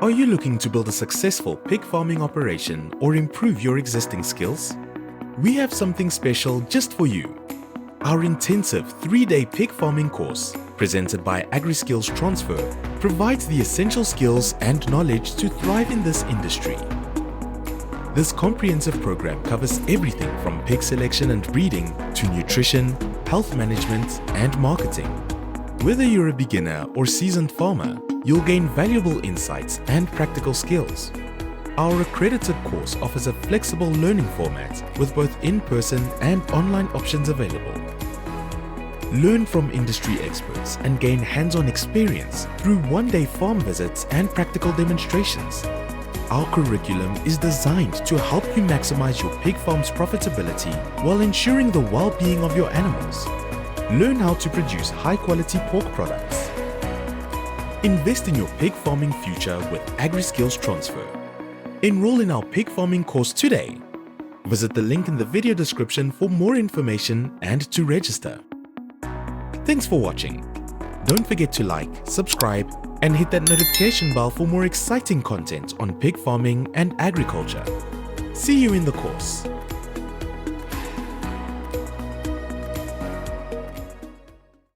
Are you looking to build a successful pig farming operation or improve your existing skills? We have something special just for you. Our intensive 3-day pig farming course, presented by Agri Skills Transfer, provides the essential skills and knowledge to thrive in this industry. This comprehensive program covers everything from pig selection and breeding to nutrition, health management, and marketing. Whether you're a beginner or seasoned farmer, you'll gain valuable insights and practical skills. Our accredited course offers a flexible learning format with both in-person and online options available. Learn from industry experts and gain hands-on experience through one-day farm visits and practical demonstrations. Our curriculum is designed to help you maximize your pig farm's profitability while ensuring the well-being of your animals. Learn how to produce high-quality pork products. Invest in your pig farming future with Agri Skills Transfer. Enroll in our pig farming course today. Visit the link in the video description for more information and to register. Thanks for watching. Don't forget to like, subscribe, and hit that notification bell for more exciting content on pig farming and agriculture. See you in the course.